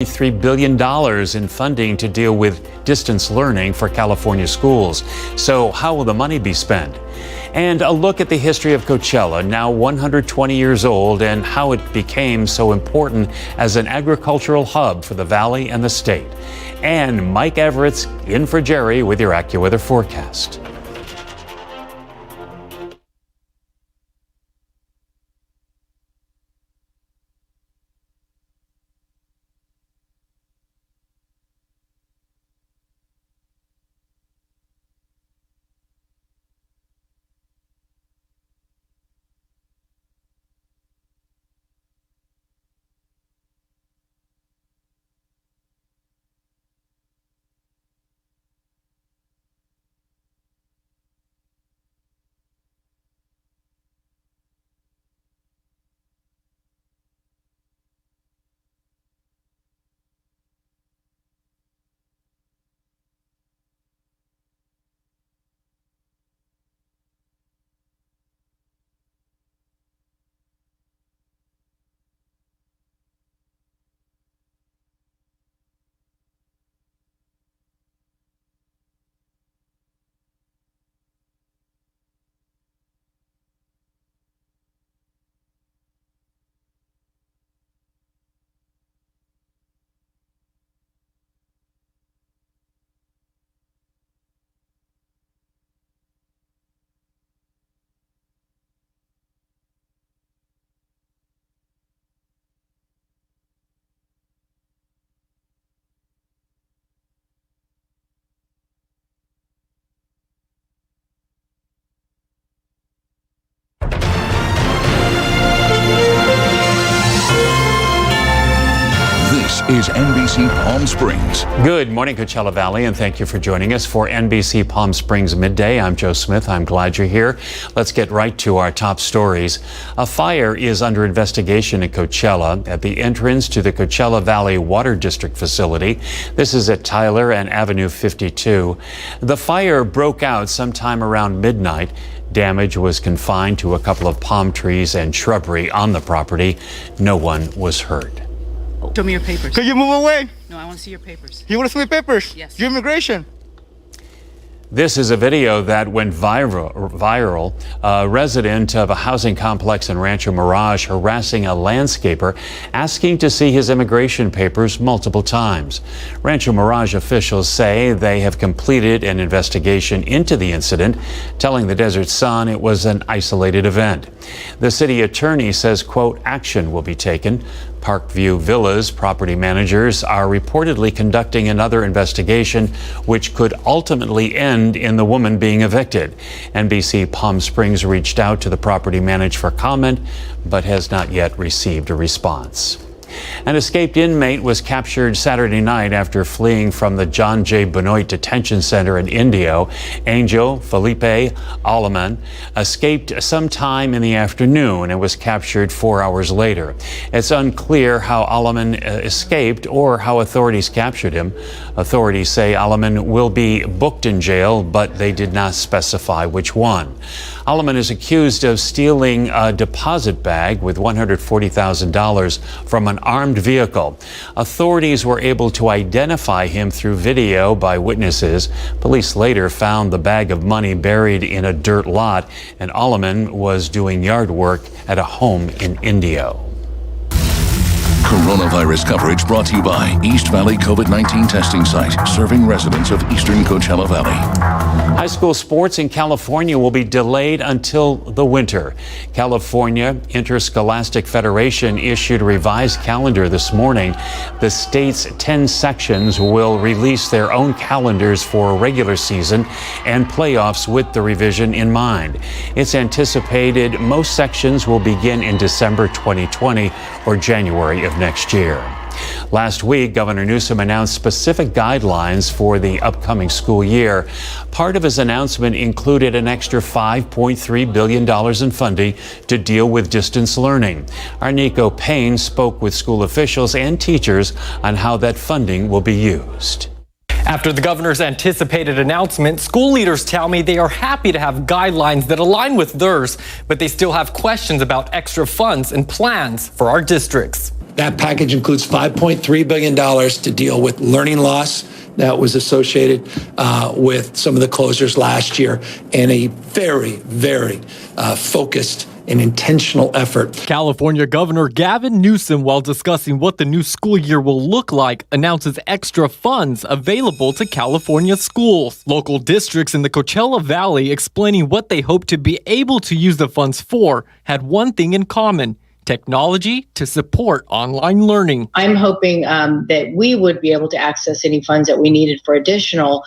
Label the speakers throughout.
Speaker 1: $3 billion in funding to deal with distance learning for California schools. So how will the money be spent? And a look at the history of Coachella, now 120 years old, and how it became so important as an agricultural hub for the valley and the state. And Mike Everett's in for Jerry with your AccuWeather forecast.
Speaker 2: Is NBC Palm Springs.
Speaker 1: Good morning, Coachella Valley, and thank you for joining us for NBC Palm Springs Midday. I'm Joe Smith. I'm glad you're here. Let's get right to our top stories. A fire is under investigation in Coachella at the entrance to the Coachella Valley Water District facility. This is at Tyler and Avenue 52. The fire broke out sometime around midnight. Damage was confined to a couple of palm trees and shrubbery on the property. No one was hurt.
Speaker 3: Show me your papers.
Speaker 4: Could you move away?
Speaker 3: No, I want to see your papers.
Speaker 4: You want to see my papers?
Speaker 3: Yes.
Speaker 4: Your immigration.
Speaker 1: This is a video that went viral. A resident of a housing complex in Rancho Mirage harassing a landscaper, asking to see his immigration papers multiple times. Rancho Mirage officials say they have completed an investigation into the incident, telling the Desert Sun it was an isolated event. The city attorney says, quote, action will be taken. Parkview Villas property managers are reportedly conducting another investigation, which could ultimately end in the woman being evicted. NBC Palm Springs reached out to the property manager for comment, but has not yet received a response. An escaped inmate was captured Saturday night after fleeing from the John J. Benoit Detention Center in Indio. Angel Felipe Aleman escaped sometime in the afternoon and was captured 4 hours later. It's unclear how Aleman escaped or how authorities captured him. Authorities say Aleman will be booked in jail, but they did not specify which one. Aleman is accused of stealing a deposit bag with $140,000 from an armed vehicle. Authorities were able to identify him through video by witnesses. Police later found the bag of money buried in a dirt lot, and Aleman was doing yard work at a home in Indio.
Speaker 2: Coronavirus coverage brought to you by East Valley COVID-19 testing site, serving residents of eastern Coachella Valley.
Speaker 1: High school sports in California will be delayed until the winter. California Interscholastic Federation issued a revised calendar this morning. The state's 10 sections will release their own calendars for regular season and playoffs with the revision in mind. It's anticipated most sections will begin in December 2020 or January of next year. Last week, Governor Newsom announced specific guidelines for the upcoming school year. Part of his announcement included an extra $5.3 billion in funding to deal with distance learning. Our Nico Payne spoke with school officials and teachers on how that funding will be used.
Speaker 5: After the governor's anticipated announcement, school leaders tell me they are happy to have guidelines that align with theirs, but they still have questions about extra funds and plans for our districts.
Speaker 4: That package includes $5.3 billion to deal with learning loss that was associated with some of the closures last year, and a very, very focused and intentional effort.
Speaker 5: California Governor Gavin Newsom, while discussing what the new school year will look like, announces extra funds available to California schools. Local districts in the Coachella Valley, explaining what they hope to be able to use the funds for, had one thing in common: technology to support online learning.
Speaker 6: I'm hoping that we would be able to access any funds that we needed for additional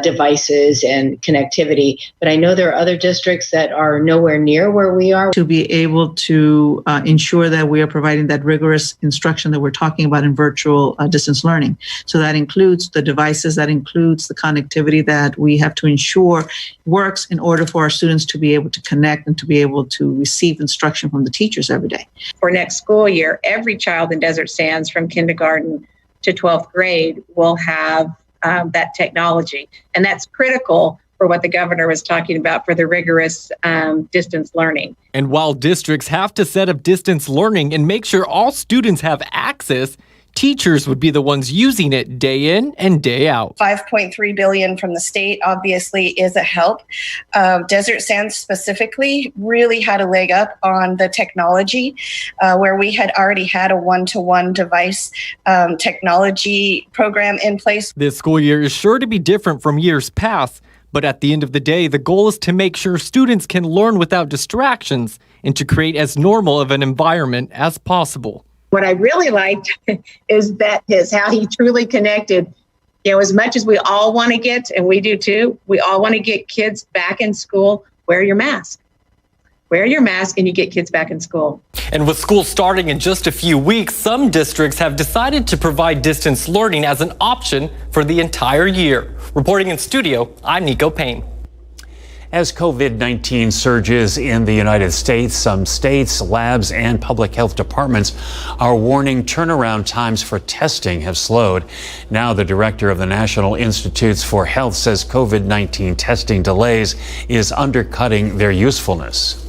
Speaker 6: devices and connectivity. But I know there are other districts that are nowhere near where we are.
Speaker 7: To be able to ensure that we are providing that rigorous instruction that we're talking about in virtual distance learning. So that includes the devices, that includes the connectivity that we have to ensure works in order for our students to be able to connect and to be able to receive instruction from the teachers every day.
Speaker 8: For next school year, every child in Desert Sands from kindergarten to 12th grade will have that technology. And that's critical for what the governor was talking about for the rigorous distance learning.
Speaker 5: And while districts have to set up distance learning and make sure all students have access, teachers would be the ones using it day in and day out.
Speaker 9: $5.3 billion from the state obviously is a help. Desert Sands specifically really had a leg up on the technology, where we had already had a one-to-one device technology program in place.
Speaker 5: This school year is sure to be different from years past, but at the end of the day, the goal is to make sure students can learn without distractions and to create as normal of an environment as possible.
Speaker 8: What I really liked is how he truly connected. You know, as much as we all want to get, and we do too, we all want to get kids back in school. Wear your mask. Wear your mask and you get kids back in school.
Speaker 5: And with school starting in just a few weeks, some districts have decided to provide distance learning as an option for the entire year. Reporting in studio, I'm Nico Payne.
Speaker 1: As COVID-19 surges in the United States, some states, labs, and public health departments are warning turnaround times for testing have slowed. Now, the director of the National Institutes for Health says COVID-19 testing delays is undercutting their usefulness.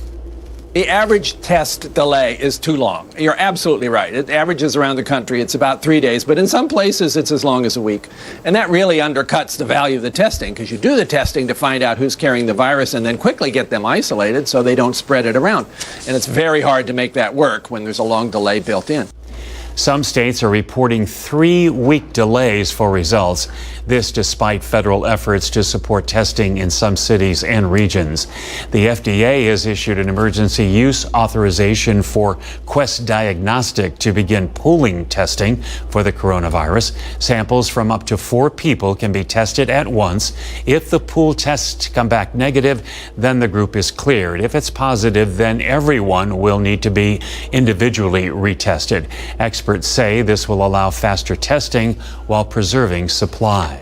Speaker 10: The average test delay is too long. You're absolutely right. It averages around the country. It's about 3 days, but in some places it's as long as a week. And that really undercuts the value of the testing, because you do the testing to find out who's carrying the virus and then quickly get them isolated so they don't spread it around. And it's very hard to make that work when there's a long delay built in.
Speaker 1: Some states are reporting 3-week delays for results. This despite federal efforts to support testing in some cities and regions. The FDA has issued an emergency use authorization for Quest Diagnostic to begin pooling testing for the coronavirus. Samples from up to 4 people can be tested at once. If the pool tests come back negative, then the group is cleared. If it's positive, then everyone will need to be individually retested. Experts say this will allow faster testing while preserving supplies.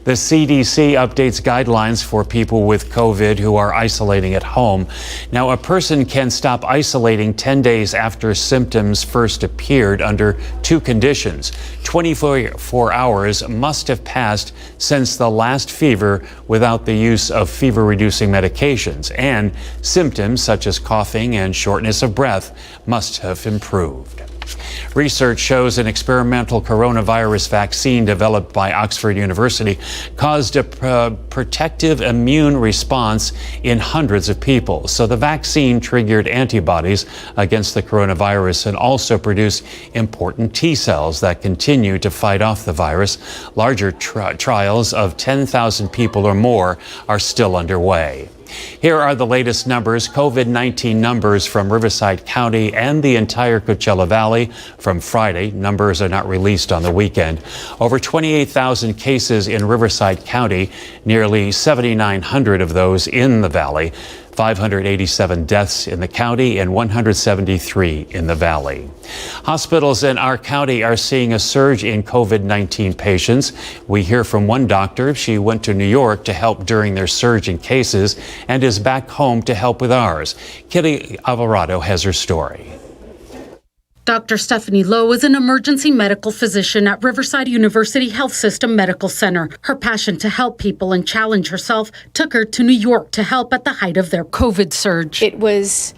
Speaker 1: The CDC updates guidelines for people with COVID who are isolating at home. Now, a person can stop isolating 10 days after symptoms first appeared under 2 conditions. 24 hours must have passed since the last fever without the use of fever-reducing medications, and symptoms such as coughing and shortness of breath must have improved. Research shows an experimental coronavirus vaccine developed by Oxford University caused a protective immune response in hundreds of people. So the vaccine triggered antibodies against the coronavirus and also produced important T cells that continue to fight off the virus. Larger trials of 10,000 people or more are still underway. Here are the latest numbers, COVID-19 numbers from Riverside County and the entire Coachella Valley from Friday. Numbers are not released on the weekend. Over 28,000 cases in Riverside County, nearly 7,900 of those in the valley. 587 deaths in the county and 173 in the valley. Hospitals in our county are seeing a surge in COVID-19 patients. We hear from one doctor. She went to New York to help during their surge in cases and is back home to help with ours. Kitty Alvarado has her story.
Speaker 11: Dr. Stephanie Lowe is an emergency medical physician at Riverside University Health System Medical Center. Her passion to help people and challenge herself took her to New York to help at the height of their COVID surge.
Speaker 12: It was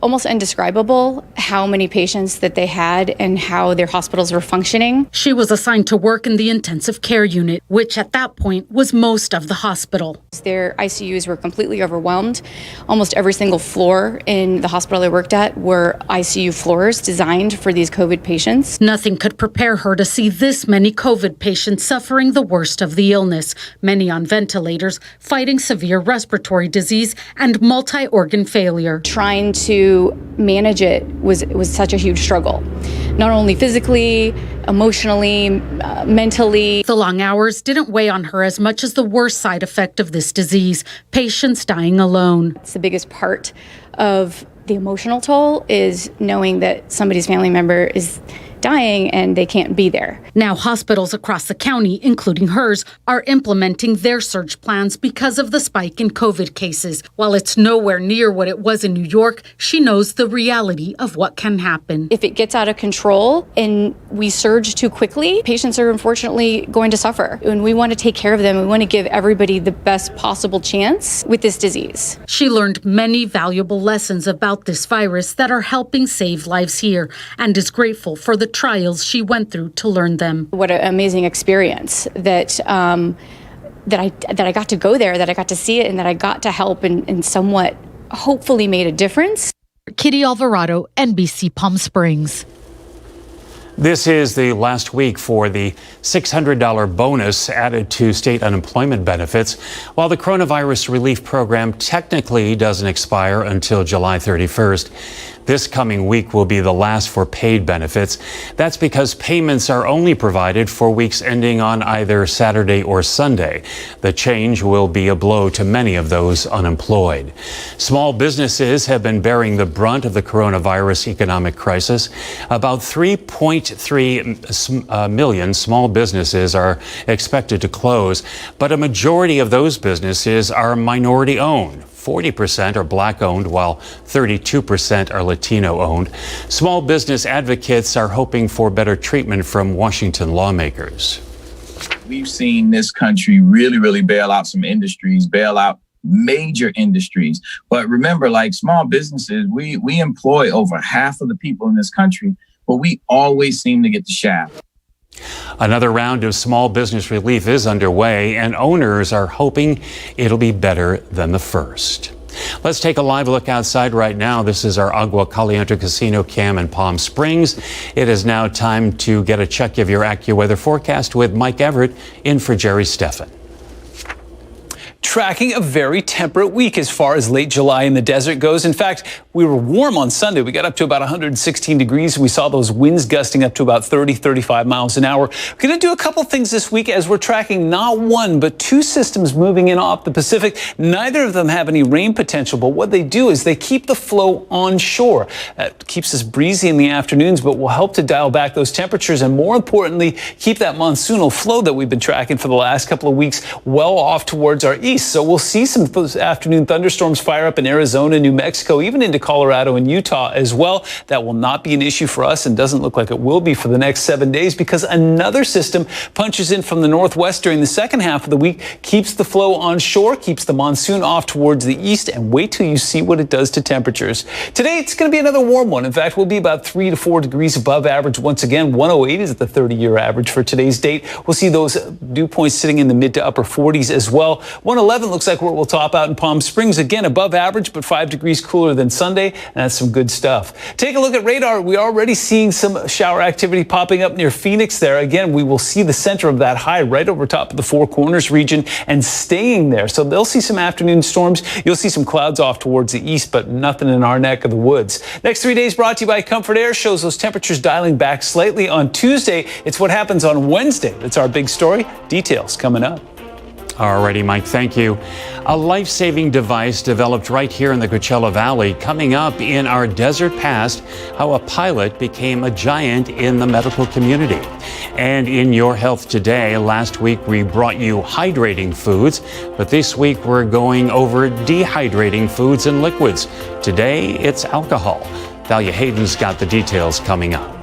Speaker 12: almost indescribable how many patients that they had and how their hospitals were functioning.
Speaker 11: She was assigned to work in the intensive care unit, which at that point was most of the hospital.
Speaker 12: Their ICUs were completely overwhelmed. Almost every single floor in the hospital I worked at were ICU floors designed for these COVID patients.
Speaker 11: Nothing could prepare her to see this many COVID patients suffering the worst of the illness, many on ventilators, fighting severe respiratory disease and multi-organ failure.
Speaker 12: Trying to manage it was such a huge struggle, not only physically, emotionally, mentally.
Speaker 11: The long hours didn't weigh on her as much as the worst side effect of this disease, patients dying alone.
Speaker 12: It's the biggest part of the emotional toll is knowing that somebody's family member is dying and they can't be there.
Speaker 11: Now hospitals across the county, including hers, are implementing their surge plans because of the spike in COVID cases. While it's nowhere near what it was in New York, she knows the reality of what can happen.
Speaker 12: If it gets out of control and we surge too quickly, patients are unfortunately going to suffer. And we want to take care of them. We want to give everybody the best possible chance with this disease.
Speaker 11: She learned many valuable lessons about this virus that are helping save lives here and is grateful for the trials she went through to learn them.
Speaker 12: What an amazing experience that I got to go there, that I got to see it, and that I got to help and somewhat hopefully made a difference.
Speaker 11: Kitty Alvarado, NBC Palm Springs.
Speaker 1: This is the last week for the $600 bonus added to state unemployment benefits. While the coronavirus relief program technically doesn't expire until July 31st, this coming week will be the last for paid benefits. That's because payments are only provided for weeks ending on either Saturday or Sunday. The change will be a blow to many of those unemployed. Small businesses have been bearing the brunt of the coronavirus economic crisis. About 3.3 million small businesses are expected to close, but a majority of those businesses are minority owned. 40% are Black owned, while 32% are Latino owned. Small business advocates are hoping for better treatment from Washington lawmakers.
Speaker 13: We've seen this country really bail out some industries, bail out major industries. But remember, like small businesses, we employ over half of the people in this country, but we always seem to get the shaft.
Speaker 1: Another round of small business relief is underway, and owners are hoping it'll be better than the first. Let's take a live look outside right now. This is our Agua Caliente Casino cam in Palm Springs. It is now time to get a check of your AccuWeather forecast with Mike Everett in for Jerry Steffen.
Speaker 14: Tracking a very temperate week as far as late July in the desert goes. In fact, we were warm on Sunday. We got up to about 116 degrees. We saw those winds gusting up to about 30, 35 miles an hour. We're going to do a couple things this week as we're tracking not one, but two systems moving in off the Pacific. Neither of them have any rain potential, but what they do is they keep the flow onshore. That keeps us breezy in the afternoons, but will help to dial back those temperatures and, more importantly, keep that monsoonal flow that we've been tracking for the last couple of weeks well off towards our east. So we'll see some of those afternoon thunderstorms fire up in Arizona, New Mexico, even into Colorado and Utah as well. That will not be an issue for us and doesn't look like it will be for the next 7 days because another system punches in from the northwest during the second half of the week, keeps the flow onshore, keeps the monsoon off towards the east, and wait till you see what it does to temperatures. Today, it's going to be another warm one. In fact, we'll be about 3 to 4 degrees above average once again. 108 is the 30-year average for today's date. We'll see those dew points sitting in the mid to upper 40s as well. 111 looks like where we'll top out in Palm Springs. Again, above average, but 5 degrees cooler than Sunday, and that's some good stuff. Take a look at radar. We're already seeing some shower activity popping up near Phoenix there. Again, we will see the center of that high right over top of the Four Corners region and staying there. So they'll see some afternoon storms. You'll see some clouds off towards the east, but nothing in our neck of the woods. Next 3 days brought to you by Comfort Air shows those temperatures dialing back slightly on Tuesday. It's what happens on Wednesday. That's our big story. Details coming up.
Speaker 1: Alrighty, Mike, thank you. A life-saving device developed right here in the Coachella Valley. Coming up in our desert past, how a pilot became a giant in the medical community. And in Your Health Today, last week we brought you hydrating foods, but this week we're going over dehydrating foods and liquids. Today, it's alcohol. Thalia Hayden's got the details coming up.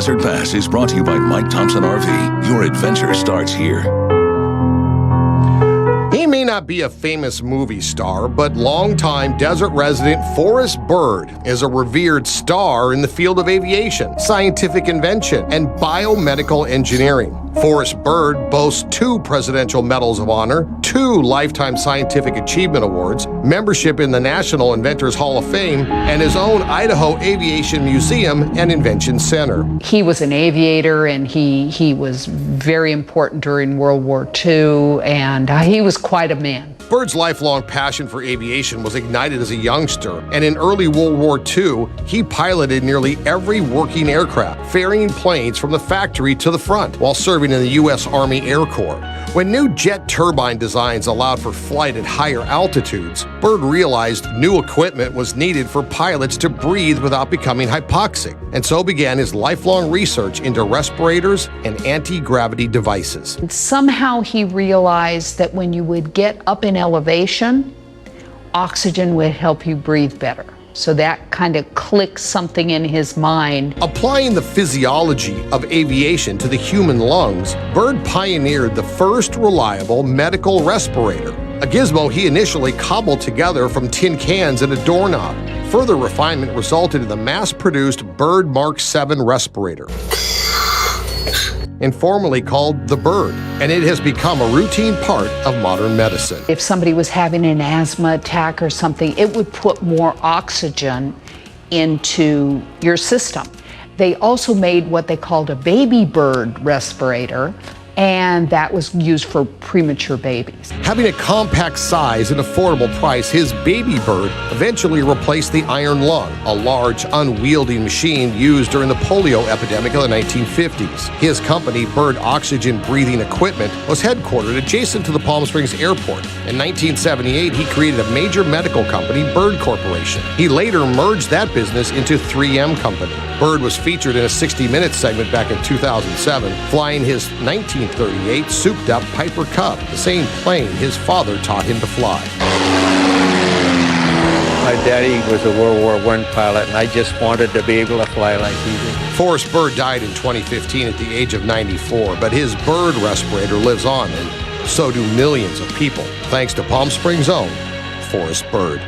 Speaker 2: Desert Pass is brought to you by Mike Thompson RV. Your adventure starts here.
Speaker 15: He may not be a famous movie star, but longtime desert resident Forrest Byrd is a revered star in the field of aviation, scientific invention, and biomedical engineering. Forrest Byrd boasts 2 Presidential Medals of Honor, 2 Lifetime Scientific Achievement Awards, membership in the National Inventors Hall of Fame, and his own Idaho Aviation Museum and Invention Center.
Speaker 16: He was an aviator, and he was very important during World War II, and he was quite a man.
Speaker 15: Byrd's lifelong passion for aviation was ignited as a youngster, and in early World War II, he piloted nearly every working aircraft, ferrying planes from the factory to the front while serving in the U.S. Army Air Corps. When new jet turbine designs allowed for flight at higher altitudes, Byrd realized new equipment was needed for pilots to breathe without becoming hypoxic, and so began his lifelong research into respirators and anti-gravity devices.
Speaker 16: Somehow he realized that when you would get up in elevation, oxygen would help you breathe better. So that kind of clicked something in his mind.
Speaker 15: Applying the physiology of aviation to the human lungs, Byrd pioneered the first reliable medical respirator, a gizmo he initially cobbled together from tin cans and a doorknob. Further refinement resulted in the mass-produced Byrd Mark VII respirator, informally called the Byrd, and it has become a routine part of modern medicine.
Speaker 16: If somebody was having an asthma attack or something, it would put more oxygen into your system. They also made what they called a baby bird respirator, and that was used for premature babies.
Speaker 15: Having a compact size and affordable price, his Baby Byrd eventually replaced the iron lung, a large, unwieldy machine used during the polio epidemic of the 1950s. His company, Byrd Oxygen Breathing Equipment, was headquartered adjacent to the Palm Springs Airport. In 1978, he created a major medical company, Byrd Corporation. He later merged that business into 3M Company. Byrd was featured in a 60 Minutes segment back in 2007, flying his 1938 souped-up Piper Cub, the same plane his father taught him to fly.
Speaker 17: My daddy was a World War I pilot, and I just wanted to be able to fly like he did.
Speaker 15: Forrest Byrd died in 2015 at the age of 94, but his Byrd respirator lives on, and so do millions of people, thanks to Palm Springs' own Forrest Byrd.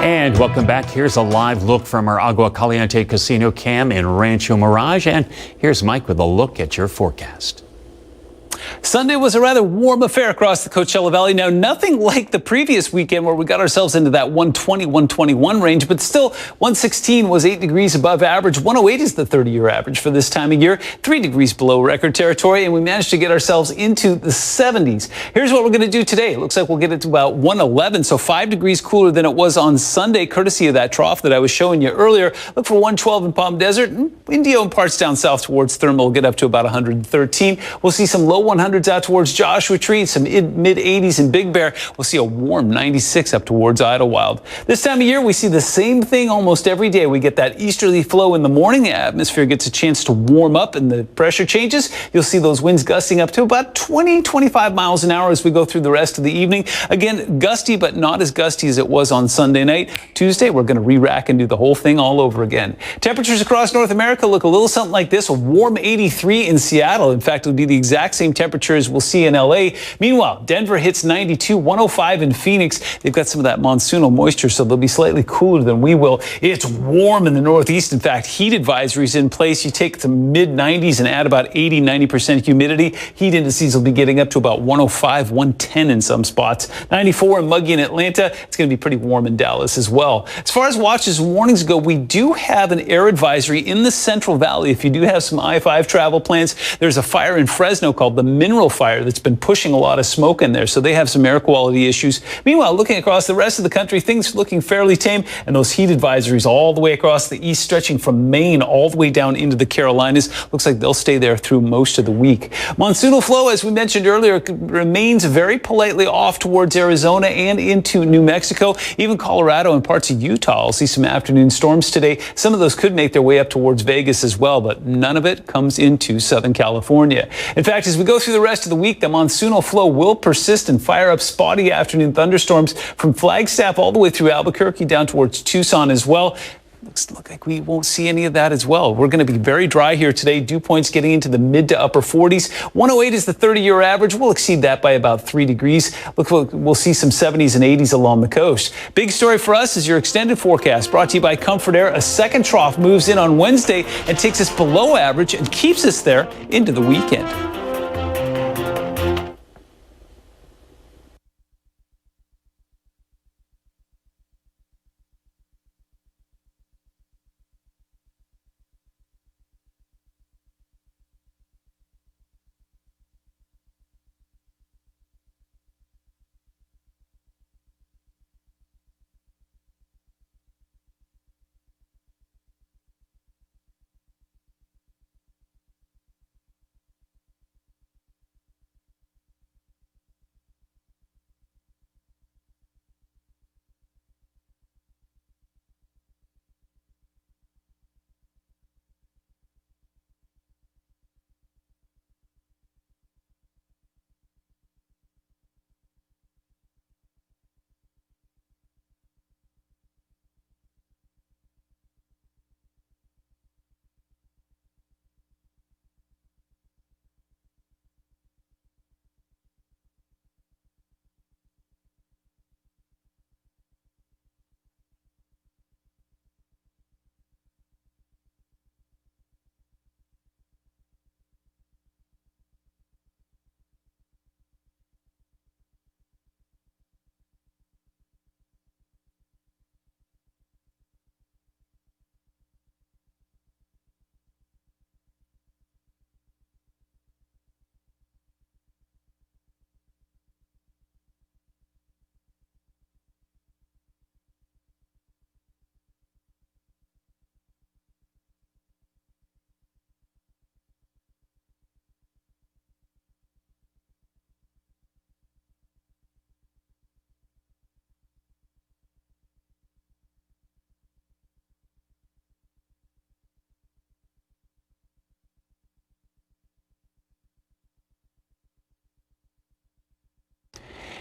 Speaker 1: And welcome back. Here's a live look from our Agua Caliente Casino cam in Rancho Mirage. And here's Mike with a look at your forecast.
Speaker 14: Sunday was a rather warm affair across the Coachella Valley. Now, nothing like the previous weekend where we got ourselves into that 120, 121 range, but still 116 was 8 degrees above average. 108 is the 30-year average for this time of year, 3 degrees below record territory, and we managed to get ourselves into the 70s. Here's what we're going to do today. It looks like we'll get it to about 111, so 5 degrees cooler than it was on Sunday, courtesy of that trough that I was showing you earlier. Look for 112 in Palm Desert, and Indio and parts down south towards Thermal will get up to about 113. We'll see some low 100s out towards Joshua Tree, some mid 80s in Big Bear. We'll see a warm 96 up towards Idlewild. This time of year, we see the same thing almost every day. We get that easterly flow in the morning. The atmosphere gets a chance to warm up and the pressure changes. You'll see those winds gusting up to about 20, 25 miles an hour as we go through the rest of the evening. Again, gusty, but not as gusty as it was on Sunday night. Tuesday, we're going to re-rack and do the whole thing all over again. Temperatures across North America look a little something like this. A warm 83 in Seattle. In fact, it'll be the exact same temperature as we'll see in LA. Meanwhile, Denver hits 92, 105 in Phoenix. They've got some of that monsoonal moisture, so they'll be slightly cooler than we will. It's warm in the Northeast. In fact, heat advisories in place. You take the mid 90s and add about 80, 90% humidity. Heat indices will be getting up to about 105, 110 in some spots. 94 and muggy in Atlanta. It's going to be pretty warm in Dallas as well. As far as watches and warnings go, we do have an air advisory in the Central Valley. If you do have some I-5 travel plans, there's a fire in Fresno called the Mineral Fire that's been pushing a lot of smoke in there, so they have some air quality issues. Meanwhile, looking across the rest of the country, things looking fairly tame, and those heat advisories all the way across the east, stretching from Maine all the way down into the Carolinas. Looks like they'll stay there through most of the week. Monsoonal flow, as we mentioned earlier, remains very politely off towards Arizona and into New Mexico. Even Colorado and parts of Utah will see some afternoon storms today. Some of those could make their way up towards Vegas as well, but none of it comes into Southern California. In fact, as we go through the rest of the week, the monsoonal flow will persist and fire up spotty afternoon thunderstorms from Flagstaff all the way through Albuquerque down towards Tucson as well. Looks like we won't see any of that as well. We're going to be very dry here today. Dew points getting into the mid to upper 40s. 108 is the 30-year average. We'll exceed that by about 3 degrees. We'll see some 70s and 80s along the coast. Big story for us is your extended forecast brought to you by Comfort Air. A second trough moves in on Wednesday and takes us below average and keeps us there into the weekend.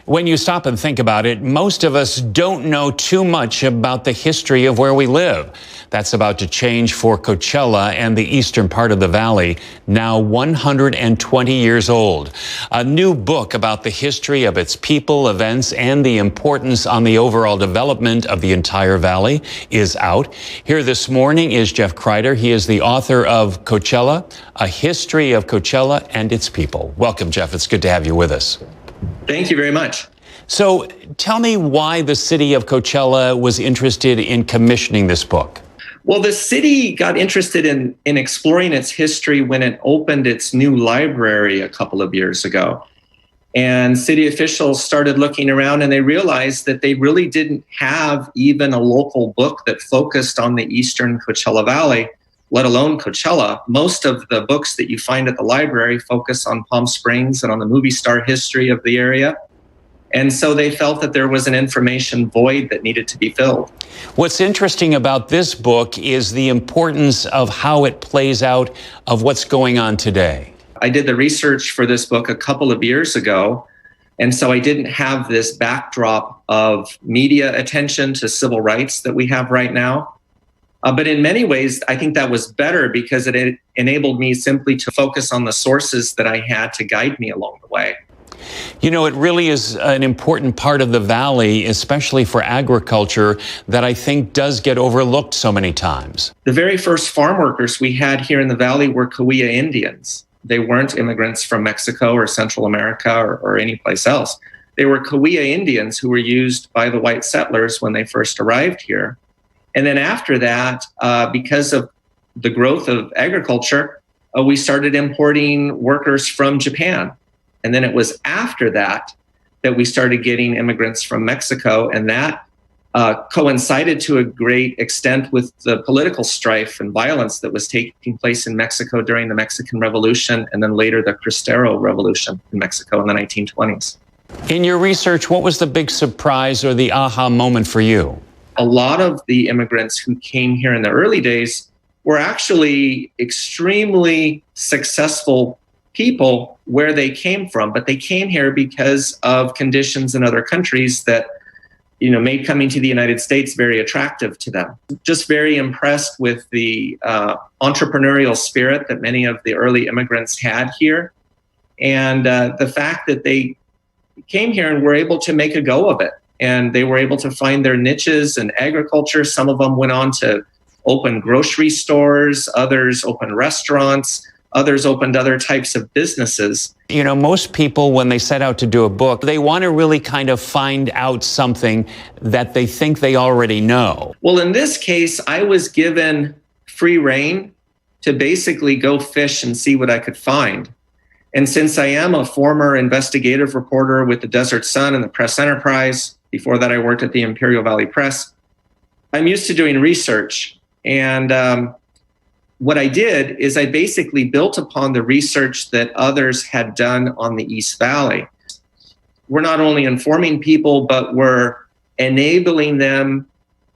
Speaker 1: When you stop and think about it, most of us don't know too much about the history of where we live. That's about to change for Coachella and the eastern part of the valley, now 120 years old. A new book about the history of its people, events, and the importance on the overall development of the entire valley is out. Here this morning is Jeff Kreider. He is the author of Coachella, A History of Coachella and Its People. Welcome, Jeff. It's good to have you with us.
Speaker 18: Thank you very much.
Speaker 1: So tell me why the city of Coachella was interested in commissioning this book.
Speaker 18: Well, the city got interested in exploring its history when it opened its new library a couple of years ago. And city officials started looking around and they realized that they really didn't have even a local book that focused on the eastern Coachella Valley, let alone Coachella. Most of the books that you find at the library focus on Palm Springs and on the movie star history of the area. And so they felt that there was an information void that needed to be filled.
Speaker 1: What's interesting about this book is the importance of how it plays out of what's going on today.
Speaker 18: I did the research for this book a couple of years ago, and so I didn't have this backdrop of media attention to civil rights that we have right now. But in many ways, I think that was better because it enabled me simply to focus on the sources that I had to guide me along the way.
Speaker 1: You know, it really is an important part of the valley, especially for agriculture, that I think does get overlooked so many times.
Speaker 18: The very first farm workers we had here in the valley were Cahuilla Indians. They weren't immigrants from Mexico or Central America or any place else. They were Cahuilla Indians who were used by the white settlers when they first arrived here. And then after that, because of the growth of agriculture, we started importing workers from Japan. And then it was after that that we started getting immigrants from Mexico. And that coincided to a great extent with the political strife and violence that was taking place in Mexico during the Mexican Revolution and then later the Cristero Revolution in Mexico in the 1920s.
Speaker 1: In your research, what was the big surprise or the aha moment for you?
Speaker 18: A lot of the immigrants who came here in the early days were actually extremely successful people where they came from, but they came here because of conditions in other countries that, you know, made coming to the United States very attractive to them. Just very impressed with the entrepreneurial spirit that many of the early immigrants had here, and the fact that they came here and were able to make a go of it. And they were able to find their niches in agriculture. Some of them went on to open grocery stores, others opened restaurants, others opened other types of businesses.
Speaker 1: You know, most people, when they set out to do a book, they want to really kind of find out something that they think they already know.
Speaker 18: Well, in this case, I was given free rein to basically go fish and see what I could find. And since I am a former investigative reporter with the Desert Sun and the Press Enterprise, before that I worked at the Imperial Valley Press, I'm used to doing research. And what I did is I basically built upon the research that others had done on the East Valley. We're not only informing people, but we're enabling them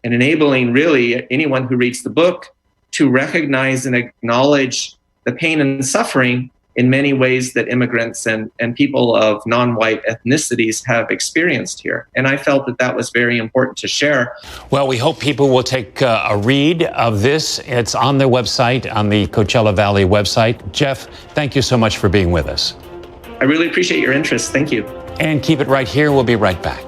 Speaker 18: and enabling really anyone who reads the book to recognize and acknowledge the pain and suffering in many ways that immigrants and people of non-white ethnicities have experienced here. And I felt that that was very important to share.
Speaker 1: Well, we hope people will take a read of this. It's on their website, on the Coachella Valley website. Jeff, thank you so much for being with us.
Speaker 18: I really appreciate your interest. Thank you.
Speaker 1: And keep it right here. We'll be right back.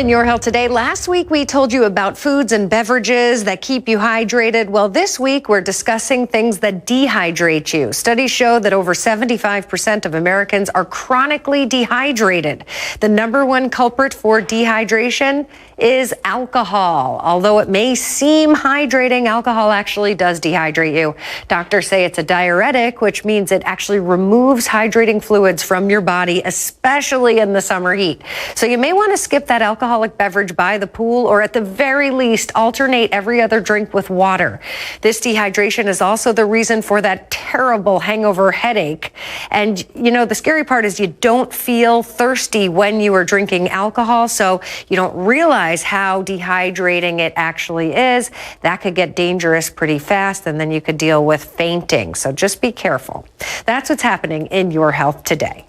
Speaker 19: in Your Health Today. Last week, we told you about foods and beverages that keep you hydrated. Well, this week, we're discussing things that dehydrate you. Studies show that over 75% of Americans are chronically dehydrated. The number one culprit for dehydration is alcohol. Although it may seem hydrating, alcohol actually does dehydrate you. Doctors say it's a diuretic, which means it actually removes hydrating fluids from your body, especially in the summer heat. So you may want to skip that alcoholic beverage by the pool, or at the very least, alternate every other drink with water. This dehydration is also the reason for that terrible hangover headache. And, you know, the scary part is you don't feel thirsty when you are drinking alcohol, so you don't realize how dehydrating it actually is. That could get dangerous pretty fast, and then you could deal with fainting. So just be careful. That's what's happening in Your Health Today.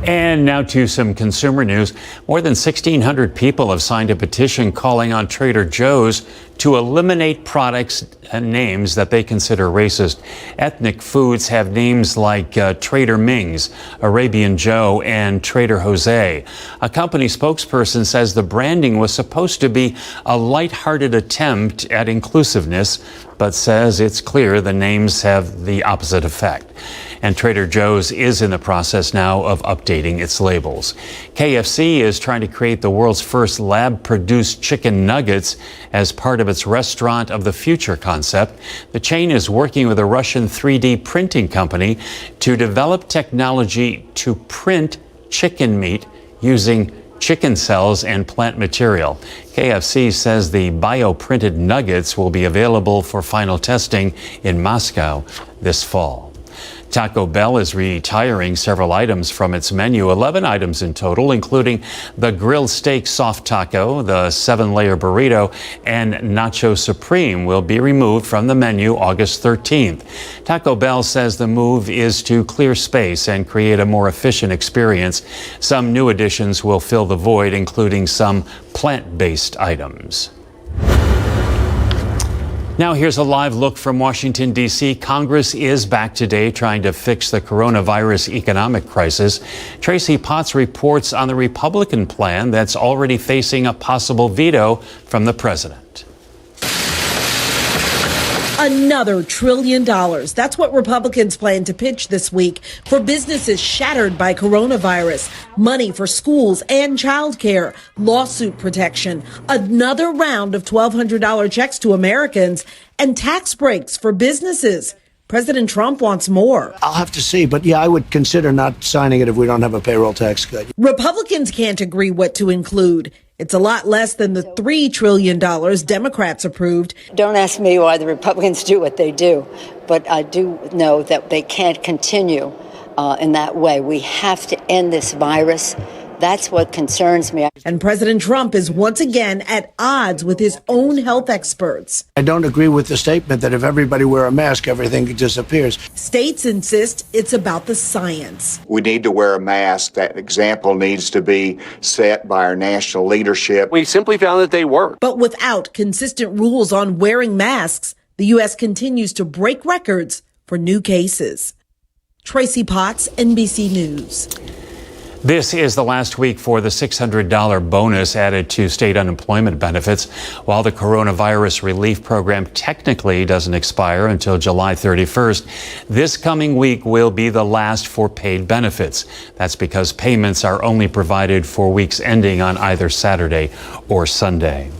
Speaker 1: And now to some consumer news. More than 1,600 people have signed a petition calling on Trader Joe's to eliminate products and names that they consider racist. Ethnic foods have names like Trader Ming's, Arabian Joe, and Trader Jose. A company spokesperson says the branding was supposed to be a lighthearted attempt at inclusiveness, but says it's clear the names have the opposite effect. And Trader Joe's is in the process now of updating its labels. KFC is trying to create the world's first lab-produced chicken nuggets as part of its Restaurant of the Future concept. The chain is working with a Russian 3D printing company to develop technology to print chicken meat using chicken cells and plant material. KFC says the bioprinted nuggets will be available for final testing in Moscow this fall. Taco Bell is retiring several items from its menu, 11 items in total, including the grilled steak soft taco, the 7-layer burrito, and Nacho Supreme will be removed from the menu August 13th. Taco Bell says the move is to clear space and create a more efficient experience. Some new additions will fill the void, including some plant-based items. Now here's a live look from Washington, D.C. Congress is back today trying to fix the coronavirus economic crisis. Tracy Potts reports on the Republican plan that's already facing a possible veto from the president.
Speaker 20: Another $1 trillion. That's what Republicans plan to pitch this week for businesses shattered by coronavirus. Money for schools and childcare, lawsuit protection, another round of $1,200 checks to Americans, and tax breaks for businesses. President Trump wants more.
Speaker 21: I'll have to see, but yeah, I would consider not signing it if we don't have a payroll tax cut.
Speaker 20: Republicans can't agree what to include. It's a lot less than the $3 trillion Democrats approved.
Speaker 22: Don't ask me why the Republicans do what they do, but I do know that they can't continue in that way. We have to end this virus. That's what concerns me.
Speaker 20: And President Trump is once again at odds with his own health experts.
Speaker 21: I don't agree with the statement that if everybody wear a mask, everything disappears.
Speaker 20: States insist it's about the science.
Speaker 23: We need to wear a mask. That example needs to be set by our national leadership.
Speaker 24: We simply found that they work.
Speaker 20: But without consistent rules on wearing masks, the U.S. continues to break records for new cases. Tracy Potts, NBC News.
Speaker 1: This is the last week for the $600 bonus added to state unemployment benefits. While the coronavirus relief program technically doesn't expire until July 31st, this coming week will be the last for paid benefits. That's because payments are only provided for weeks ending on either Saturday or Sunday.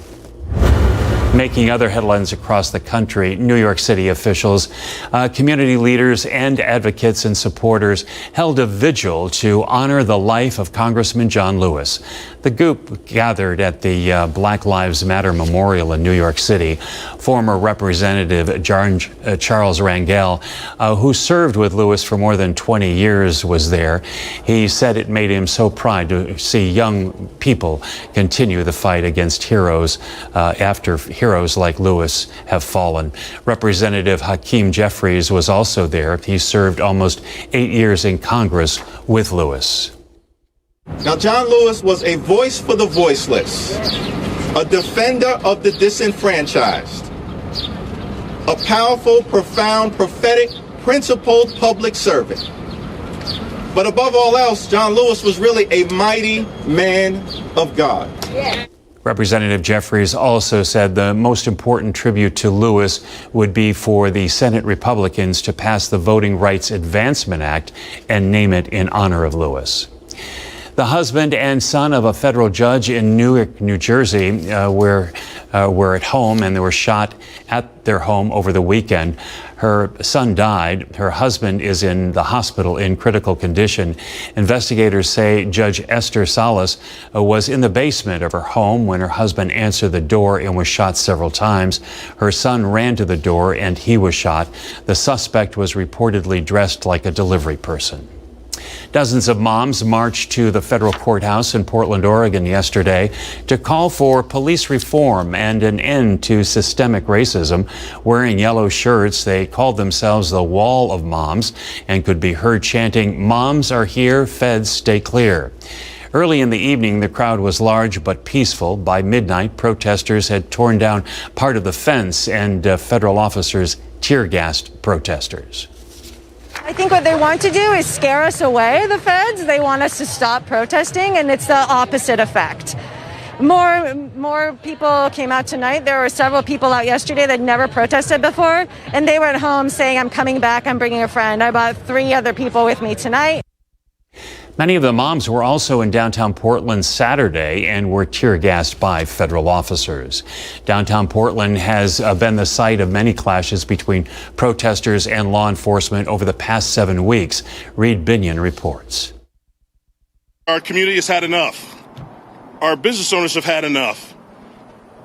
Speaker 1: Making other headlines across the country, New York City officials, community leaders, and advocates and supporters held a vigil to honor the life of Congressman John Lewis. The group gathered at the Black Lives Matter Memorial in New York City. Former Representative Charles Rangel, who served with Lewis for more than 20 years, was there. He said it made him so proud to see young people continue the fight against heroes after heroes like Lewis have fallen. Representative Hakeem Jeffries was also there. He served almost 8 years in Congress with Lewis.
Speaker 25: Now, John Lewis was a voice for the voiceless, a defender of the disenfranchised, a powerful, profound, prophetic, principled public servant. But above all else, John Lewis was really a mighty man of God.
Speaker 1: Representative Jeffries also said the most important tribute to Lewis would be for the Senate Republicans to pass the Voting Rights Advancement Act and name it in honor of Lewis. The husband and son of a federal judge in Newark, New Jersey, were at home, and they were shot at their home over the weekend. Her son died. Her husband is in the hospital in critical condition. Investigators say Judge Esther Salas was in the basement of her home when her husband answered the door and was shot several times. Her son ran to the door and he was shot. The suspect was reportedly dressed like a delivery person. Dozens of moms marched to the federal courthouse in Portland, Oregon yesterday to call for police reform and an end to systemic racism. Wearing yellow shirts, they called themselves the Wall of Moms and could be heard chanting, "Moms are here, feds stay clear." Early in the evening, the crowd was large but peaceful. By midnight, protesters had torn down part of the fence and federal officers tear-gassed protesters.
Speaker 3: I think what they want to do is scare us away, the feds. They want us to stop protesting, and it's the opposite effect. More people came out tonight. There were several people out yesterday that never protested before, and they were at home saying, "I'm coming back, I'm bringing a friend." I brought 3 other people with me tonight.
Speaker 1: Many of the moms were also in downtown Portland Saturday and were tear-gassed by federal officers. Downtown Portland has been the site of many clashes between protesters and law enforcement over the past 7 weeks. Reed Binion reports.
Speaker 4: Our community has had enough. Our business owners have had enough.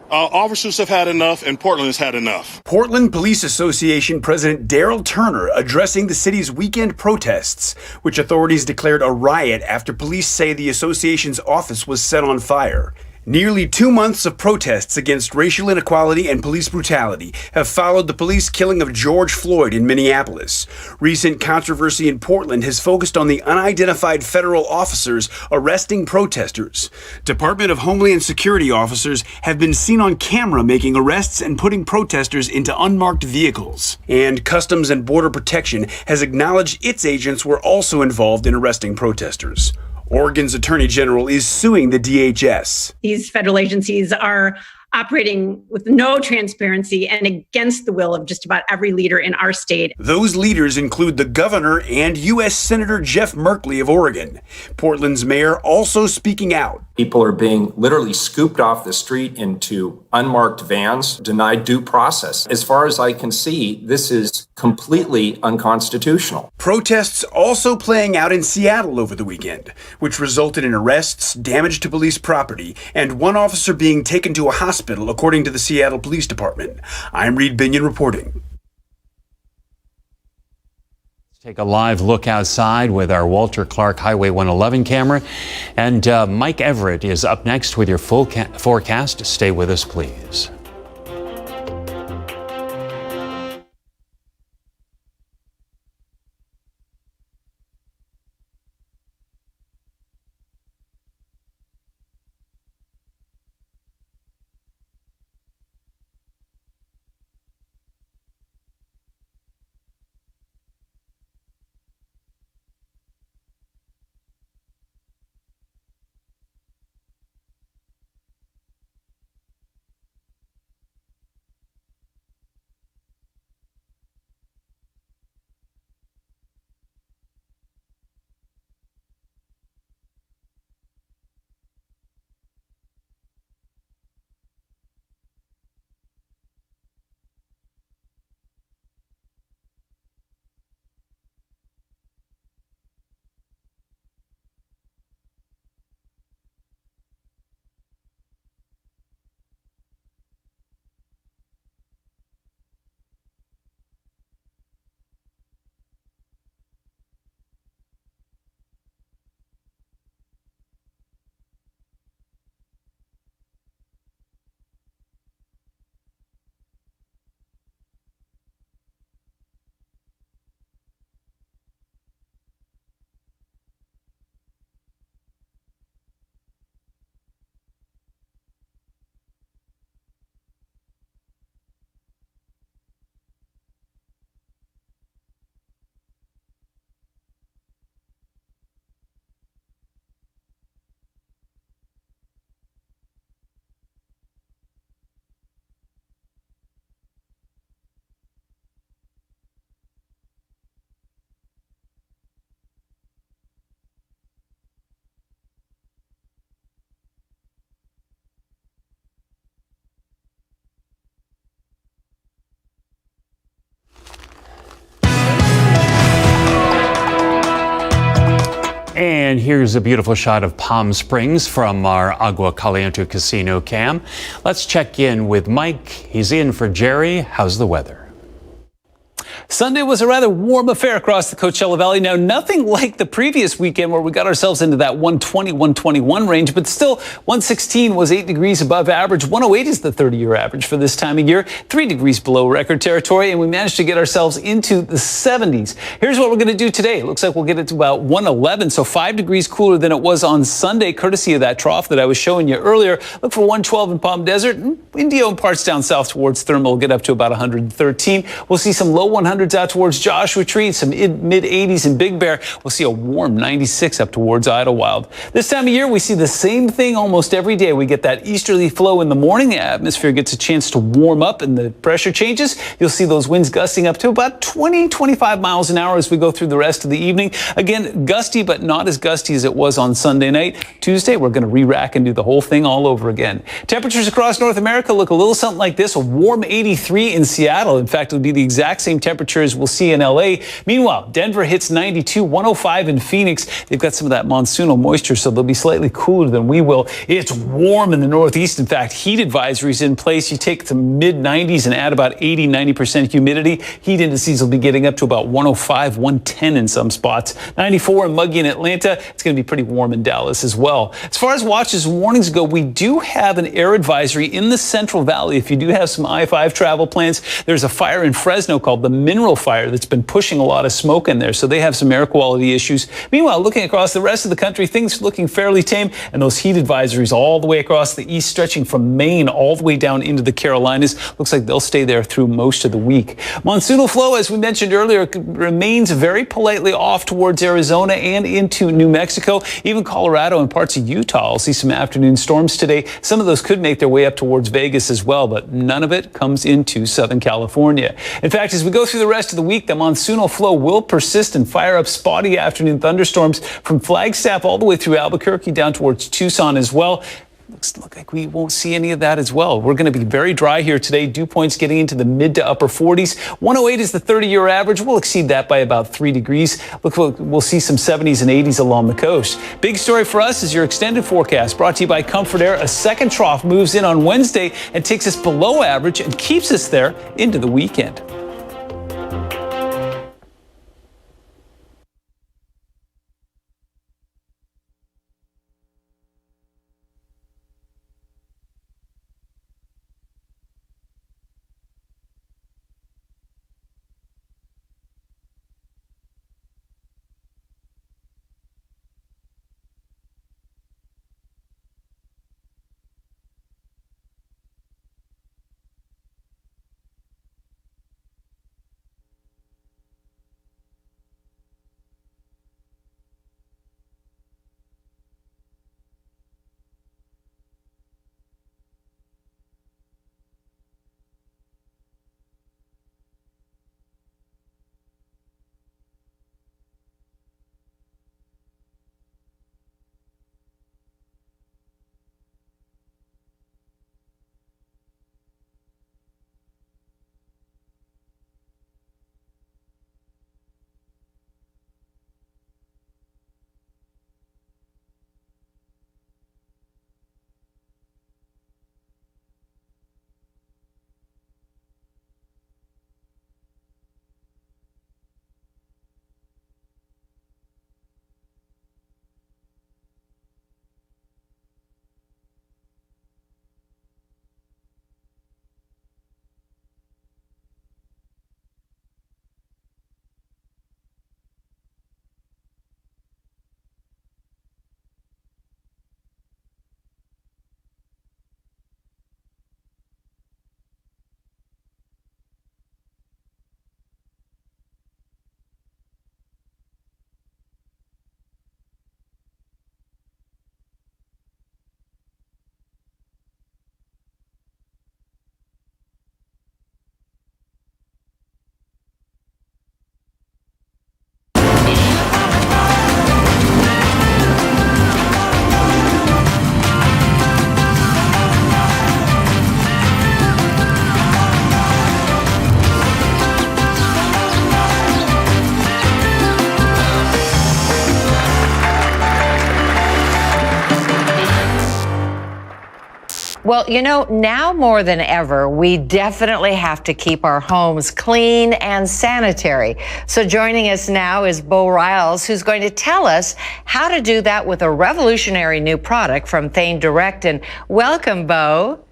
Speaker 4: Our officers have had enough, and Portland has had enough.
Speaker 6: Portland Police Association President Daryl Turner addressing the city's weekend protests, which authorities declared a riot after police say the association's office was set on fire. Nearly 2 months of protests against racial inequality and police brutality have followed the police killing of George Floyd in Minneapolis. Recent controversy in Portland has focused on the unidentified federal officers arresting protesters. Department of Homeland Security officers have been seen on camera making arrests and putting protesters into unmarked vehicles. And Customs and Border Protection has acknowledged its agents were also involved in arresting protesters. Oregon's Attorney General is suing the DHS.
Speaker 7: These federal agencies are operating with no transparency and against the will of just about every leader in our state.
Speaker 6: Those leaders include the governor and U.S. Senator Jeff Merkley of Oregon. Portland's mayor also speaking out.
Speaker 24: People are being literally scooped off the street into unmarked vans, denied due process. As far as I can see, this is completely unconstitutional.
Speaker 6: Protests also playing out in Seattle over the weekend, which resulted in arrests, damage to police property, and one officer being taken to a hospital, according to the Seattle Police Department. I'm Reed Binion reporting.
Speaker 1: Take a live look outside with our Walter Clark Highway 111 camera. And Mike Everett is up next with your full forecast. Stay with us, please. And here's a beautiful shot of Palm Springs from our Agua Caliente Casino cam. Let's check in with Mike. He's in for Jerry. How's the weather?
Speaker 14: Sunday was a rather warm affair across the Coachella Valley. Now, nothing like the previous weekend where we got ourselves into that 120, 121 range, but still 116 was 8 degrees above average. 108 is the 30-year average for this time of year, 3 degrees below record territory, and we managed to get ourselves into the 70s. Here's what we're going to do today. It looks like we'll get it to about 111, so 5 degrees cooler than it was on Sunday, courtesy of that trough that I was showing you earlier. Look for 112 in Palm Desert, and Indio and parts down south towards Thermal will get up to about 113. We'll see some low 100s out towards Joshua Tree, some mid 80s in Big Bear. We'll see a warm 96 up towards Idlewild. This time of year, we see the same thing almost every day. We get that easterly flow in the morning. The atmosphere gets a chance to warm up and the pressure changes. You'll see those winds gusting up to about 20, 25 miles an hour as we go through the rest of the evening. Again, gusty, but not as gusty as it was on Sunday night. Tuesday, we're going to re-rack and do the whole thing all over again. Temperatures across North America look a little something like this. A warm 83 in Seattle. In fact, it'll be the exact same temperature as we'll see in LA. Meanwhile, Denver hits 92, 105 in Phoenix. They've got some of that monsoonal moisture, so they'll be slightly cooler than we will. It's warm in the Northeast. In fact, heat advisories in place. You take the mid 90s and add about 80, 90% humidity. Heat indices will be getting up to about 105, 110 in some spots. 94 and muggy in Atlanta. It's going to be pretty warm in Dallas as well. As far as watches and warnings go, we do have an air advisory in the Central Valley. If you do have some I-5 travel plans, there's a fire in Fresno called the Mineral Fire that's been pushing a lot of smoke in there, so they have some air quality issues. Meanwhile, looking across the rest of the country, things looking fairly tame, and those heat advisories all the way across the east, stretching from Maine all the way down into the Carolinas. Looks like they'll stay there through most of the week. Monsoonal flow, as we mentioned earlier, remains very politely off towards Arizona and into New Mexico. Even Colorado and parts of Utah will see some afternoon storms today. Some of those could make their way up towards Vegas as well, but none of it comes into Southern California. In fact, as we go through the rest of the week, the monsoonal flow will persist and fire up spotty afternoon thunderstorms from Flagstaff all the way through Albuquerque down towards Tucson as well. Looks like we won't see any of that as well. We're going to be very dry here today. Dew points getting into the mid to upper 40s. 108 is the 30-year average. We'll exceed that by about 3 degrees. We'll see some 70s and 80s along the coast. Big story for us is your extended forecast brought to you by Comfort Air. A second trough moves in on Wednesday and takes us below average and keeps us there into the weekend.
Speaker 5: Well, now more than ever, we definitely have to keep our homes clean and sanitary. So joining us now is Bo Riles, who's going to tell us how to do that with a revolutionary new product from Thane Direct. And welcome, Bo.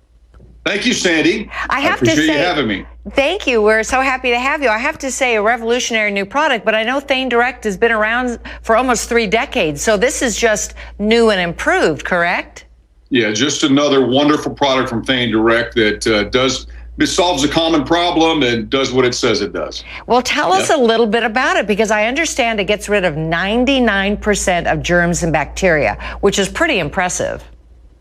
Speaker 8: Thank you, Sandy.
Speaker 5: I
Speaker 8: appreciate you having me.
Speaker 5: Thank you. We're so happy to have you. I have to say, a revolutionary new product, but I know Thane Direct has been around for almost 3 decades. So this is just new and improved, correct?
Speaker 8: Yeah, just another wonderful product from Thane Direct that solves a common problem and does what it says it does.
Speaker 5: Well, tell us a little bit about it, because I understand it gets rid of 99% of germs and bacteria, which is pretty impressive.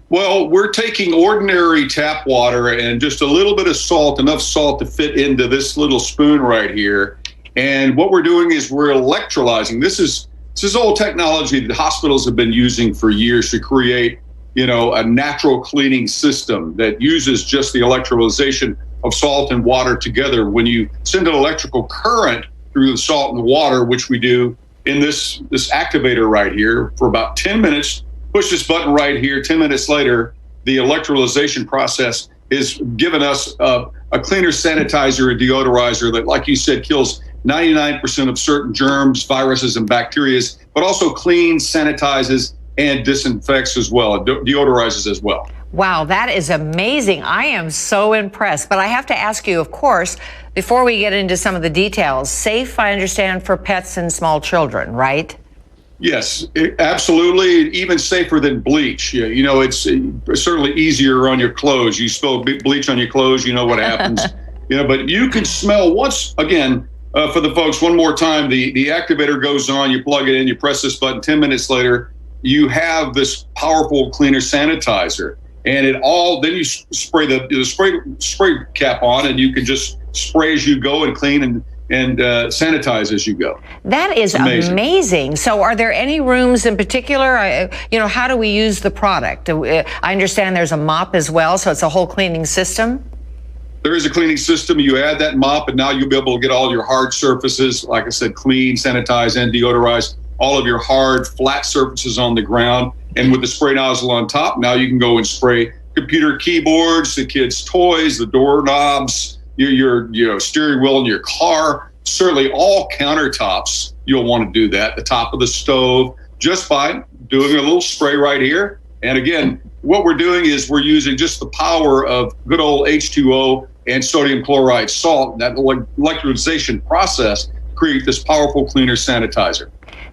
Speaker 8: Well, we're taking ordinary tap water and just a little bit of salt, enough salt to fit into this little spoon right here. And what we're doing is we're electrolyzing. This is old technology that hospitals have been using for years to create, a natural cleaning system that uses just the electrolyzation of salt and water together. When you send an electrical current through the salt and the water, which we do in this activator right here for about 10 minutes, push this button right here. 10 minutes later, the electrolyzation process is giving us a cleaner sanitizer and deodorizer that, like you said, kills 99% of certain germs, viruses, and bacteria, but also cleans, sanitizes, and disinfects as well, deodorizes as well.
Speaker 5: Wow, that is amazing. I am so impressed. But I have to ask you, of course, before we get into some of the details, safe, I understand, for pets and small children, right?
Speaker 8: Yes, absolutely. Even safer than bleach. It's certainly easier on your clothes. You spill bleach on your clothes, you know what happens. But you can smell once again, for the folks, one more time, the activator goes on, you plug it in, you press this button, 10 minutes later, you have this powerful cleaner sanitizer. And then you spray the spray cap on, and you can just spray as you go and clean and sanitize as you go.
Speaker 5: That is amazing. So are there any rooms in particular? How do we use the product? I understand there's a mop as well, so it's a whole cleaning system.
Speaker 8: There is a cleaning system. You add that mop, and now you'll be able to get all your hard surfaces, like I said, clean, sanitize, and deodorize all of your hard, flat surfaces on the ground. And with the spray nozzle on top, now you can go and spray computer keyboards, the kids' toys, the doorknobs, your steering wheel in your car, certainly all countertops. You'll want to do that, the top of the stove, just by doing a little spray right here. And again, what we're doing is we're using just the power of good old H2O and sodium chloride salt, that electrolyzation process, create this powerful cleaner sanitizer.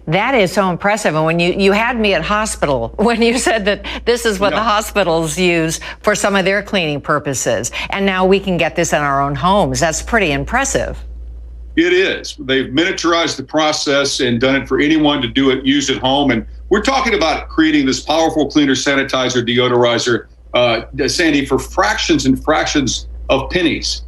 Speaker 5: That is so impressive. And when you had me at hospital, when you said that this is what the hospitals use for some of their cleaning purposes, and now we can get this in our own homes, that's pretty impressive.
Speaker 8: It is. They've miniaturized the process and done it for anyone to use at home. And we're talking about creating this powerful cleaner sanitizer, deodorizer, Sandy, for fractions and fractions of pennies,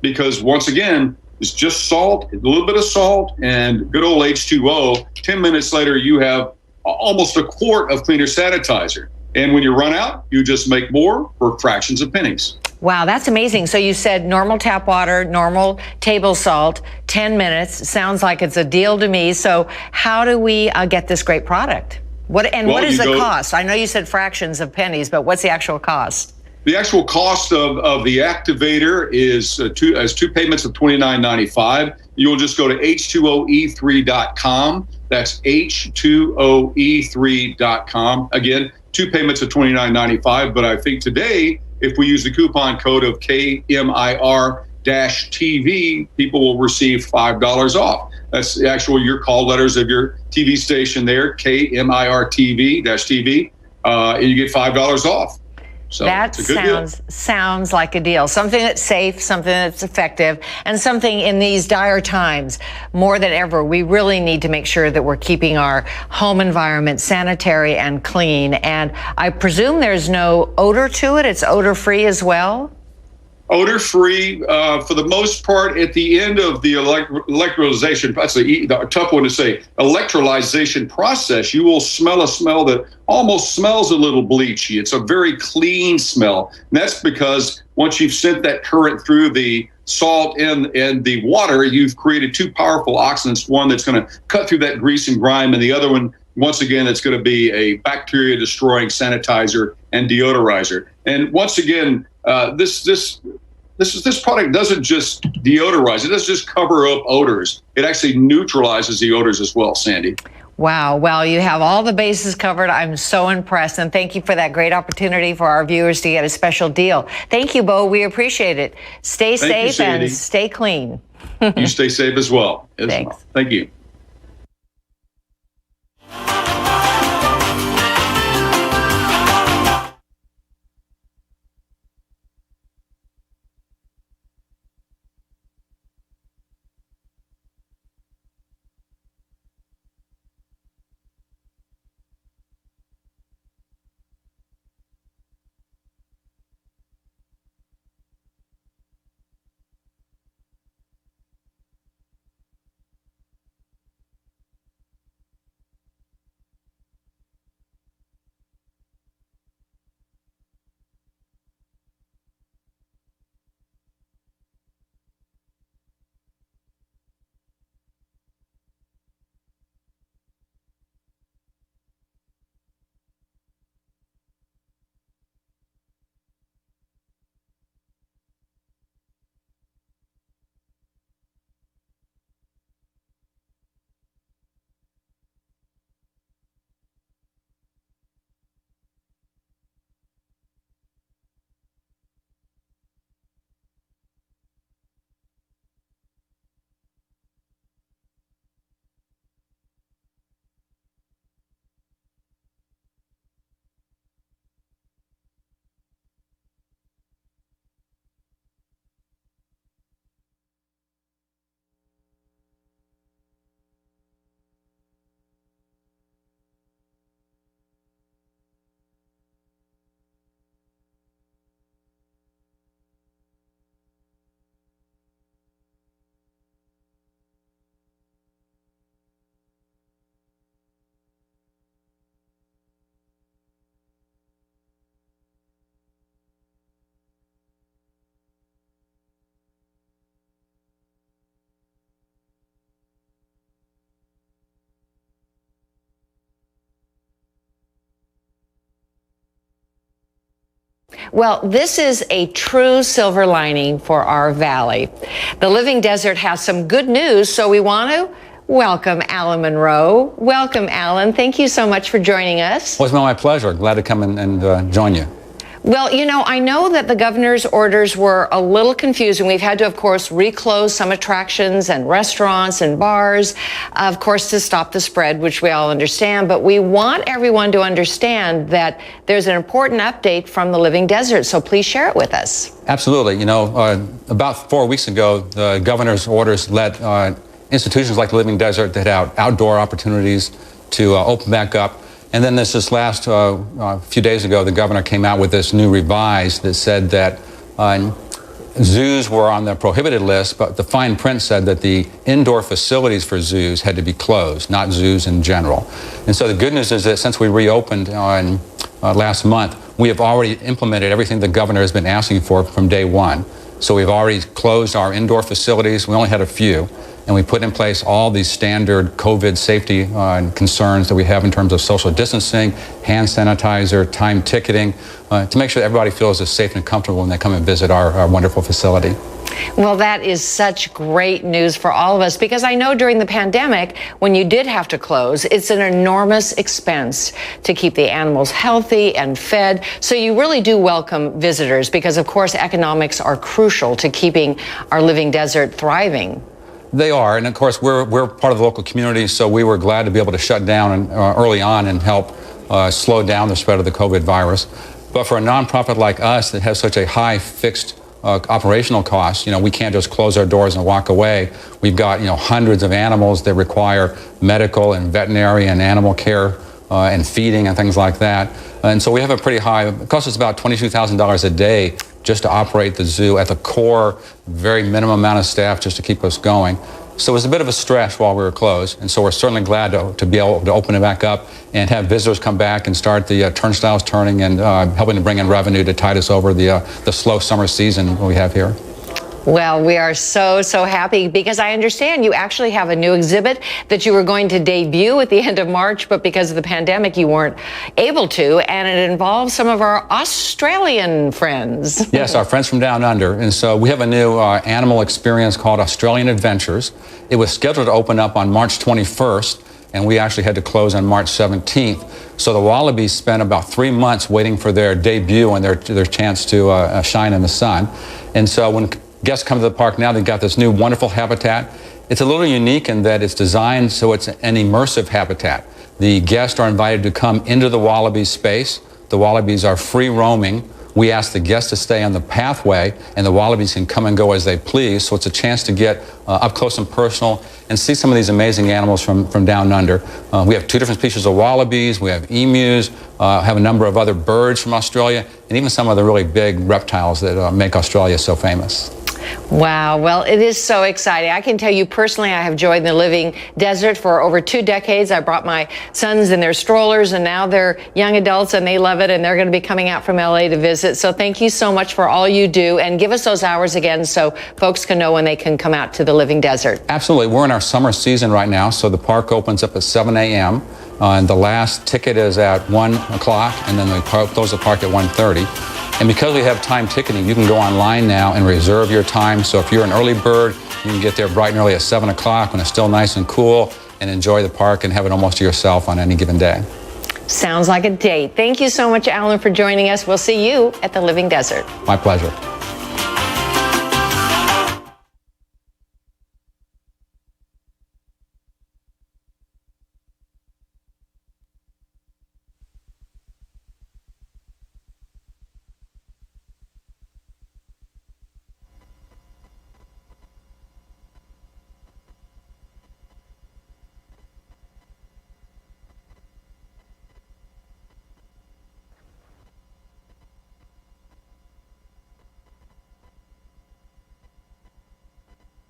Speaker 8: because once again, it's just salt, a little bit of salt, and good old H2O. 10 minutes later, you have almost a quart of cleaner sanitizer. And when you run out, you just make more for fractions of pennies.
Speaker 5: Wow, that's amazing. So you said normal tap water, normal table salt, 10 minutes. Sounds like it's a deal to me. So how do we get this great product? What is the cost? I know you said fractions of pennies, but what's the actual cost?
Speaker 8: The actual cost of the activator is two payments of $29.95. You'll just go to H2OE3.com. That's H2OE3.com. Again, 2 payments of $29.95. But I think today, if we use the coupon code of KMIR-TV, people will receive $5 off. That's the actual your call letters of your TV station there, KMIR-TV-TV, and you get $5 off. So
Speaker 5: that sounds like a deal. Something that's safe, something that's effective, and something in these dire times, more than ever, we really need to make sure that we're keeping our home environment sanitary and clean. And I presume there's no odor to it. It's odor-free as well?
Speaker 8: Odor-free, for the most part, at the end of the electrolyzation, that's the tough one to say, electrolyzation process, you will smell a smell that almost smells a little bleachy. It's a very clean smell. And that's because once you've sent that current through the salt and the water, you've created 2 powerful oxidants, one that's going to cut through that grease and grime, and the other one once again, it's going to be a bacteria-destroying sanitizer and deodorizer. And once again, this product doesn't just deodorize. It doesn't just cover up odors. It actually neutralizes the odors as well, Sandy.
Speaker 5: Wow. Well, you have all the bases covered. I'm so impressed. And thank you for that great opportunity for our viewers to get a special deal. Thank you, Bo. We appreciate it. Stay safe and stay clean.
Speaker 8: You stay safe as well.
Speaker 5: Thanks.
Speaker 8: Thank you.
Speaker 5: Well, this is a true silver lining for our valley. The Living Desert has some good news, so we want to welcome Alan Monroe. Welcome, Alan. Thank you so much for joining us.
Speaker 9: Well, it's my pleasure. Glad to come and join you.
Speaker 5: Well, you know, I know that the governor's orders were a little confusing. We've had to, of course, reclose some attractions and restaurants and bars, of course, to stop the spread, which we all understand. But we want everyone to understand that there's an important update from the Living Desert. So please share it with us.
Speaker 9: Absolutely. You know, about 4 weeks ago, the governor's orders let institutions like the Living Desert that had outdoor opportunities to open back up. And then this last few days ago, the governor came out with this new revise that said that zoos were on the prohibited list, but the fine print said that the indoor facilities for zoos had to be closed, not zoos in general. And so the good news is that since we reopened on last month, we have already implemented everything the governor has been asking for from day one. So we've already closed our indoor facilities. We only had a few. And we put in place all these standard COVID safety concerns that we have in terms of social distancing, hand sanitizer, time ticketing, to make sure that everybody feels as safe and comfortable when they come and visit our wonderful facility.
Speaker 5: Well, that is such great news for all of us, because I know during the pandemic, when you did have to close, it's an enormous expense to keep the animals healthy and fed. So you really do welcome visitors because, of course, economics are crucial to keeping our Living Desert thriving.
Speaker 9: They are, and of course, we're part of the local community, so we were glad to be able to shut down early on and help slow down the spread of the COVID virus. But for a nonprofit like us that has such a high fixed operational cost, you know, we can't just close our doors and walk away. We've got, you know, hundreds of animals that require medical and veterinary and animal care and feeding and things like that. And so we have a pretty high, it costs us about $22,000 a day just to operate the zoo at the core, very minimum amount of staff just to keep us going. So it was a bit of a stretch while we were closed, and so we're certainly glad to be able to open it back up and have visitors come back and start the turnstiles turning and helping to bring in revenue to tide us over the slow summer season we have here.
Speaker 5: Well, we are so happy because I understand you actually have a new exhibit that you were going to debut at the end of March, but because of the pandemic, you weren't able to, and it involves some of our Australian friends.
Speaker 9: Yes, our friends from down under. And so we have a new animal experience called Australian Adventures. It was scheduled to open up on March 21st, and we actually had to close on March 17th. So the wallabies spent about 3 months waiting for their debut and their chance to shine in the sun. And so when guests come to the park now, they've got this new wonderful habitat. It's a little unique in that it's designed so it's an immersive habitat. The guests are invited to come into the wallaby space. The wallabies are free roaming. We ask the guests to stay on the pathway, and the wallabies can come and go as they please. So it's a chance to get up close and personal and see some of these amazing animals from down under. We have 2 different species of wallabies. We have emus, have a number of other birds from Australia, and even some of the really big reptiles that make Australia so famous.
Speaker 5: Wow. Well, it is so exciting. I can tell you personally, I have joined the Living Desert for over 2 decades. I brought my sons in their strollers, and now they're young adults and they love it, and they're going to be coming out from LA to visit. So thank you so much for all you do, and give us those hours again so folks can know when they can come out to the Living Desert.
Speaker 9: Absolutely. We're in our summer season right now, so the park opens up at 7 a.m. And the last ticket is at 1 o'clock, and then we close the park at 1:30. And because we have time ticketing, you can go online now and reserve your time. So if you're an early bird, you can get there bright and early at 7 o'clock when it's still nice and cool, and enjoy the park and have it almost to yourself on any given day.
Speaker 5: Sounds like a date. Thank you so much, Alan, for joining us. We'll see you at the Living Desert.
Speaker 9: My pleasure.